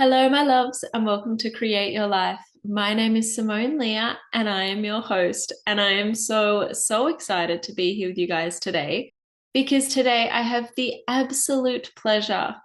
Hello, my loves, and welcome to Create Your Life. My name is Simone Leah, and I am your host. And I am so excited to be here with you guys today because today I have the absolute pleasure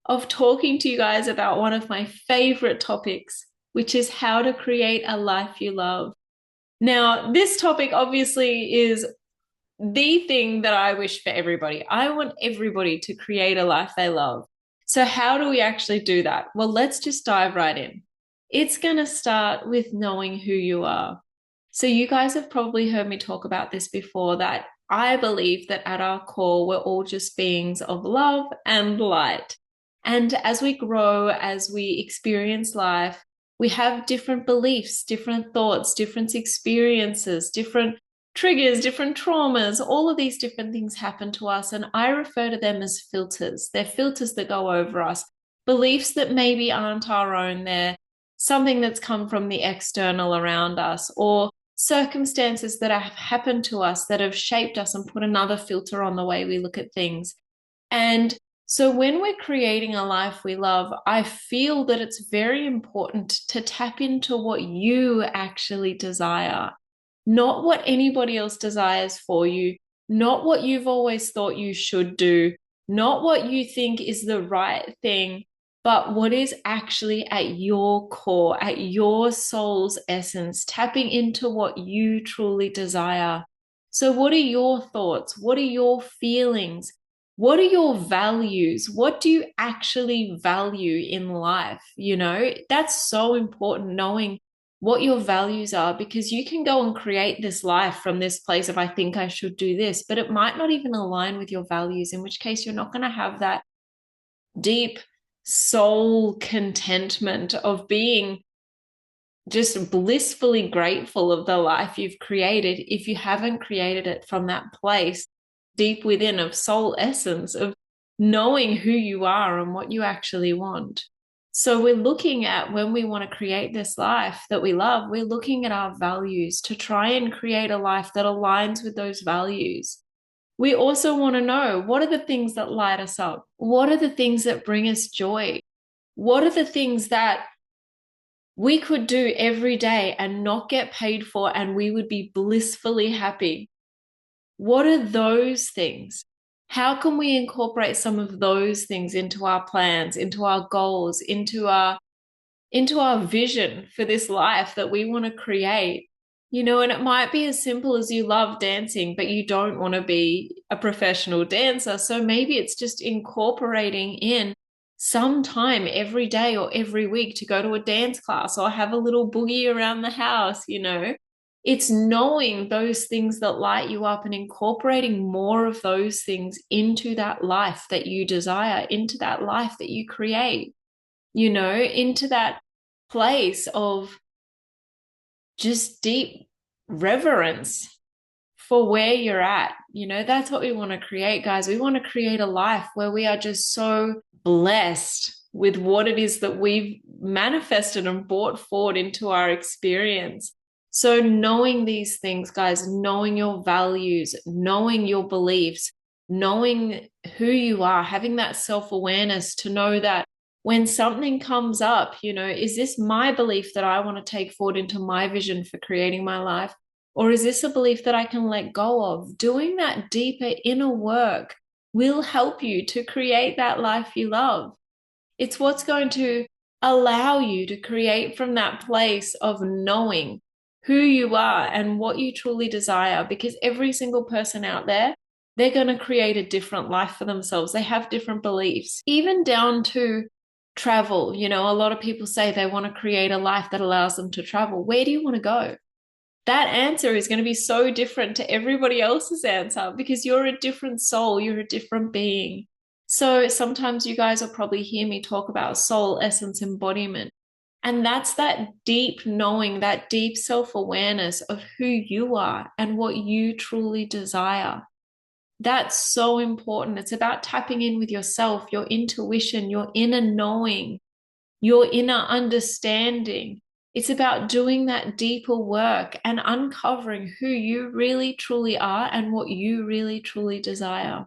of talking to you guys about one of my favorite topics, which is how to create a life you love. Now, this topic obviously is the thing that I wish for everybody. I want everybody to create a life they love. So, how do we actually do that? Well, let's just dive right in. It's going to start with knowing who you are. So, you guys have probably heard me talk about this before that I believe that at our core, we're all just beings of love and light. And as we grow, as we experience life, we have different beliefs, different thoughts, different experiences, different triggers, different traumas, all of these different things happen to us. And I refer to them as filters. They're filters that go over us, beliefs that maybe aren't our own. They're something that's come from the external around us, or circumstances that have happened to us that have shaped us and put another filter on the way we look at things. And so when we're creating a life we love, I feel that it's very important to tap into what you actually desire, not what anybody else desires for you, not what you've always thought you should do, not what you think is the right thing, but what is actually at your core, at your soul's essence, tapping into what you truly desire. So, what are your thoughts? What are your feelings? What are your values? What do you actually value in life? That's so important, knowing what your values are, because you can go and create this life from this place of, I think I should do this, but it might not even align with your values, in which case you're not going to have that deep soul contentment of being just blissfully grateful of the life you've created if you haven't created it from that place deep within of soul essence, of knowing who you are and what you actually want. So we're looking at, when we want to create this life that we love, we're looking at our values to try and create a life that aligns with those values. We also want to know, what are the things that light us up? What are the things that bring us joy? What are the things that we could do every day and not get paid for, and we would be blissfully happy? What are those things? How can we incorporate some of those things into our plans, into our goals, into our vision for this life that we want to create? And it might be as simple as you love dancing, but you don't want to be a professional dancer. So maybe it's just incorporating in some time every day or every week to go to a dance class or have a little boogie around the house. It's knowing those things that light you up and incorporating more of those things into that life that you desire, into that life that you create, into that place of just deep reverence for where you're at. That's what we want to create, guys. We want to create a life where we are just so blessed with what it is that we've manifested and brought forward into our experience. So knowing these things, guys, knowing your values, knowing your beliefs, knowing who you are, having that self-awareness to know that when something comes up, is this my belief that I want to take forward into my vision for creating my life? Or is this a belief that I can let go of? Doing that deeper inner work will help you to create that life you love. It's what's going to allow you to create from that place of knowing who you are and what you truly desire, because every single person out there, they're going to create a different life for themselves. They have different beliefs, even down to travel. A lot of people say they want to create a life that allows them to travel. Where do you want to go? That answer is going to be so different to everybody else's answer, because you're a different soul, you're a different being. So sometimes you guys will probably hear me talk about soul essence embodiment. And that's that deep knowing, that deep self-awareness of who you are and what you truly desire. That's so important. It's about tapping in with yourself, your intuition, your inner knowing, your inner understanding. It's about doing that deeper work and uncovering who you really truly are and what you really truly desire.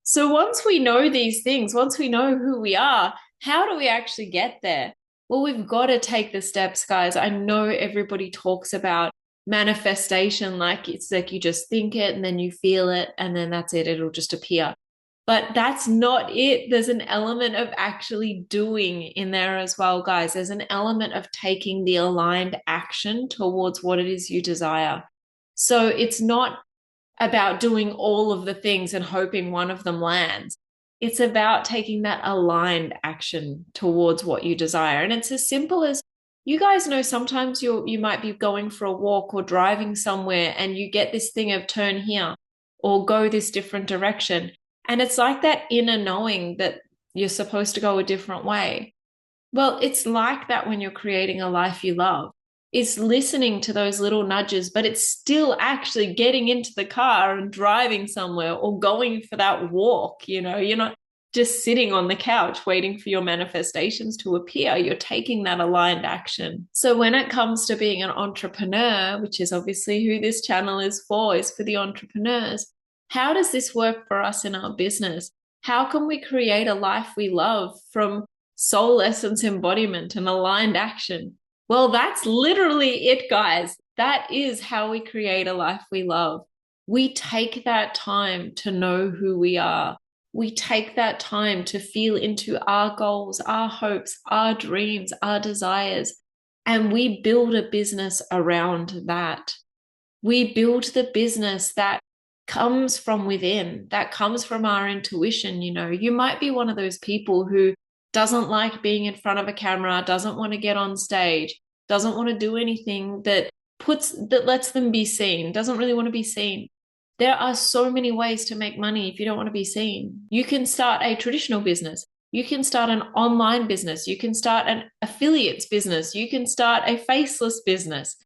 So once we know these things, once we know who we are, how do we actually get there? Well, we've got to take the steps, guys. I know everybody talks about manifestation like it's like you just think it and then you feel it and then that's it, it'll just appear. But that's not it. There's an element of actually doing in there as well, guys. There's an element of taking the aligned action towards what it is you desire. So it's not about doing all of the things and hoping one of them lands. It's about taking that aligned action towards what you desire. And it's as simple as, you guys know, sometimes you might be going for a walk or driving somewhere and you get this thing of turn here or go this different direction. And it's like that inner knowing that you're supposed to go a different way. Well, it's like that when you're creating a life you love. It's listening to those little nudges, but it's still actually getting into the car and driving somewhere or going for that walk. You're not just sitting on the couch waiting for your manifestations to appear. You're taking that aligned action. So when it comes to being an entrepreneur, which is obviously who this channel is for the entrepreneurs, how does this work for us in our business? How can we create a life we love from soul essence embodiment and aligned action? Well, that's literally it, guys. That is how we create a life we love. We take that time to know who we are. We take that time to feel into our goals, our hopes, our dreams, our desires, and we build a business around that. We build the business that comes from within, that comes from our intuition. You might be one of those people who doesn't like being in front of a camera, doesn't want to get on stage, doesn't want to do anything that lets them be seen, doesn't really want to be seen. There are so many ways to make money if you don't want to be seen. You can start a traditional business. You can start an online business. You can start an affiliates business. You can start a faceless business.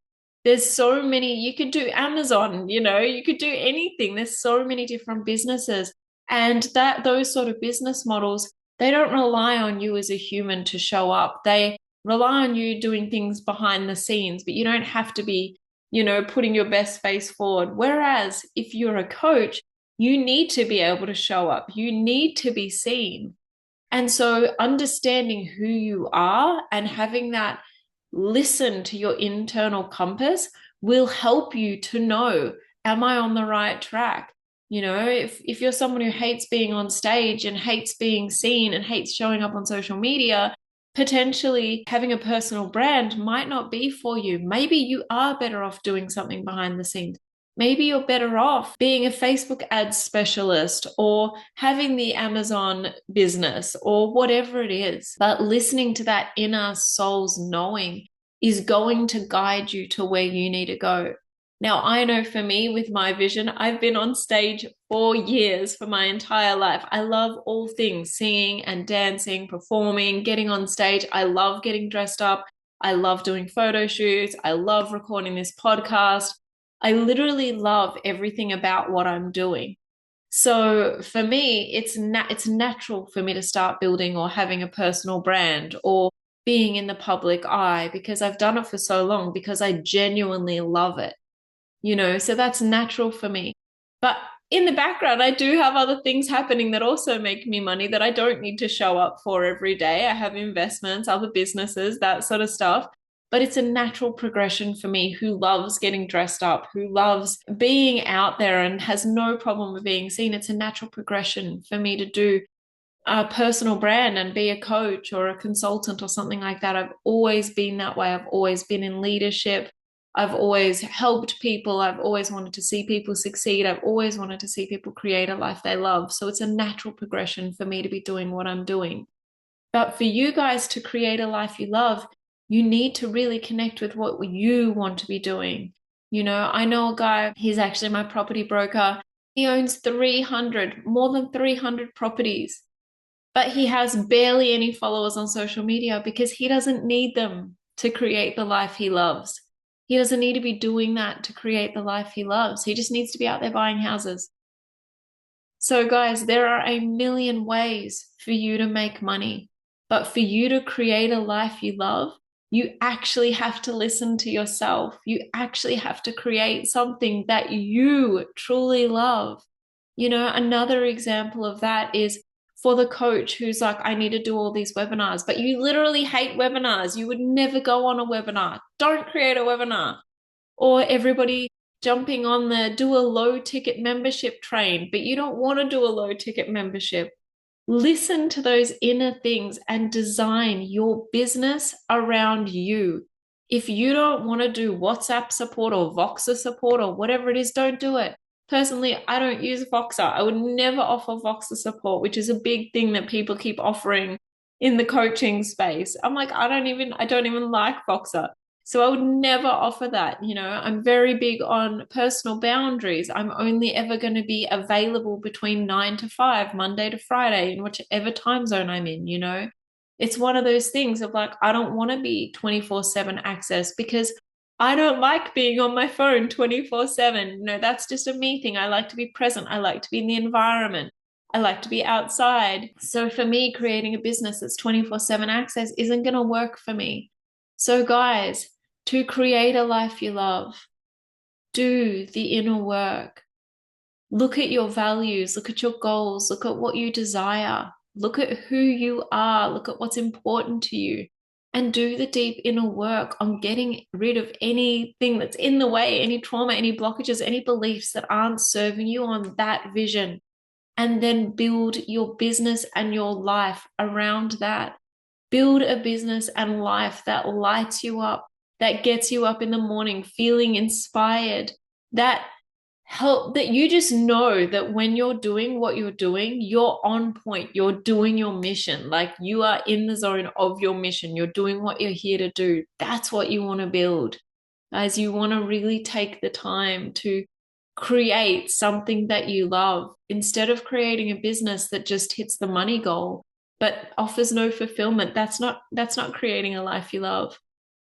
There's so many. You could do Amazon, you could do anything. There's so many different businesses. And those sort of business models, they don't rely on you as a human to show up. They rely on you doing things behind the scenes, but you don't have to be, putting your best face forward. Whereas if you're a coach, you need to be able to show up. You need to be seen. And so understanding who you are and having that listen to your internal compass will help you to know, am I on the right track? If you're someone who hates being on stage and hates being seen and hates showing up on social media, potentially having a personal brand might not be for you. Maybe you are better off doing something behind the scenes. Maybe you're better off being a Facebook ads specialist or having the Amazon business or whatever it is. But listening to that inner soul's knowing is going to guide you to where you need to go. Now, I know for me, with my vision, I've been on stage for years, for my entire life. I love all things singing and dancing, performing, getting on stage. I love getting dressed up. I love doing photo shoots. I love recording this podcast. I literally love everything about what I'm doing. So for me, it's natural for me to start building or having a personal brand or being in the public eye because I've done it for so long, because I genuinely love it. So that's natural for me. But in the background, I do have other things happening that also make me money that I don't need to show up for every day. I have investments, other businesses, that sort of stuff. But it's a natural progression for me who loves getting dressed up, who loves being out there and has no problem with being seen. It's a natural progression for me to do a personal brand and be a coach or a consultant or something like that. I've always been that way. I've always been in leadership. I've always helped people. I've always wanted to see people succeed. I've always wanted to see people create a life they love. So it's a natural progression for me to be doing what I'm doing. But for you guys to create a life you love, you need to really connect with what you want to be doing. I know a guy, he's actually my property broker. He owns more than 300 properties, but he has barely any followers on social media because he doesn't need them to create the life he loves. He doesn't need to be doing that to create the life he loves. He just needs to be out there buying houses. So guys, there are a million ways for you to make money, but for you to create a life you love, you actually have to listen to yourself. You actually have to create something that you truly love. Another example of that is for the coach who's like, I need to do all these webinars, but you literally hate webinars. You would never go on a webinar. Don't create a webinar. Or everybody jumping on the do a low ticket membership train, but you don't want to do a low ticket membership. Listen to those inner things and design your business around you. If you don't want to do WhatsApp support or Voxer support or whatever it is, don't do it. Personally, I don't use Voxer. I would never offer Voxer support, which is a big thing that people keep offering in the coaching space. I'm like, I don't even like Voxer. So I would never offer that. I'm very big on personal boundaries. I'm only ever going to be available between 9 to 5, Monday to Friday, in whichever time zone I'm in. It's one of those things of like, I don't want to be 24/7 access because I don't like being on my phone 24/7. That's just a me thing. I like to be present. I like to be in the environment. I like to be outside. So for me, creating a business that's 24/7 access isn't going to work for me. So guys, to create a life you love, do the inner work. Look at your values, look at your goals, look at what you desire, look at who you are, look at what's important to you, and do the deep inner work on getting rid of anything that's in the way, any trauma, any blockages, any beliefs that aren't serving you on that vision. And then build your business and your life around that. Build a business and life that lights you up, that gets you up in the morning feeling inspired, that you just know that when you're doing what you're doing, you're on point, you're doing your mission, like you are in the zone of your mission, you're doing what you're here to do. That's what you want to build. Guys, you want to really take the time to create something that you love instead of creating a business that just hits the money goal but offers no fulfillment. That's not creating a life you love.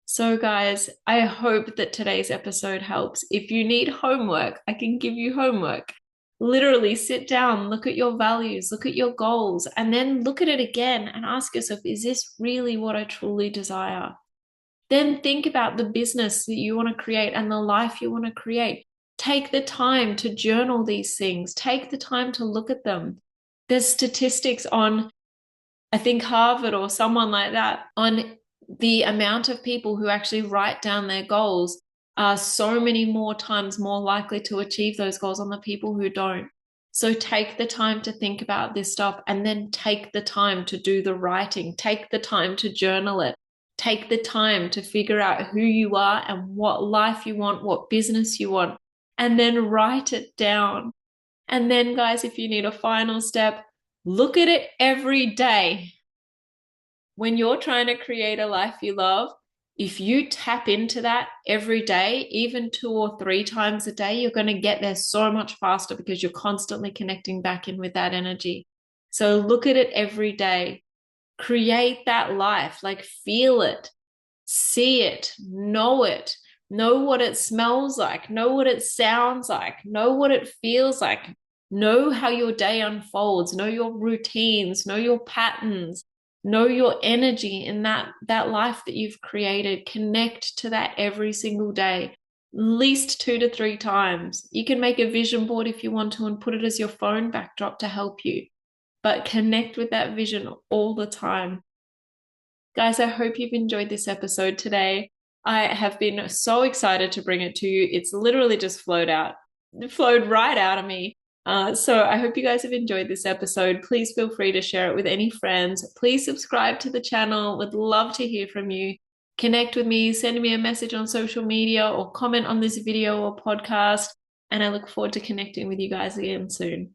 So guys, I hope that today's episode helps. If you need homework, I can give you homework. Literally sit down, look at your values, look at your goals, and then look at it again and ask yourself, is this really what I truly desire? Then think about the business that you want to create and the life you want to create. Take the time to journal these things. Take the time to look at them. There's statistics on, I think Harvard or someone like that, on the amount of people who actually write down their goals are so many more times more likely to achieve those goals than the people who don't. So take the time to think about this stuff and then take the time to do the writing. Take the time to journal it. Take the time to figure out who you are and what life you want, what business you want, and then write it down. And then, guys, if you need a final step, look at it every day. When you're trying to create a life you love, if you tap into that every day, even 2 or 3 times a day, you're going to get there so much faster because you're constantly connecting back in with that energy. So look at it every day. Create that life, like feel it, see it, know what it smells like, know what it sounds like, know what it feels like, know how your day unfolds, know your routines, know your patterns, know your energy in that life that you've created. Connect to that every single day, at least 2 to 3 times. You can make a vision board if you want to and put it as your phone backdrop to help you, but connect with that vision all the time. Guys, I hope you've enjoyed this episode today. I have been so excited to bring it to you. It's literally just flowed right out of me. So I hope you guys have enjoyed this episode. Please feel free to share it with any friends. Please subscribe to the channel. Would love to hear from you. Connect with me, send me a message on social media or comment on this video or podcast. And I look forward to connecting with you guys again soon.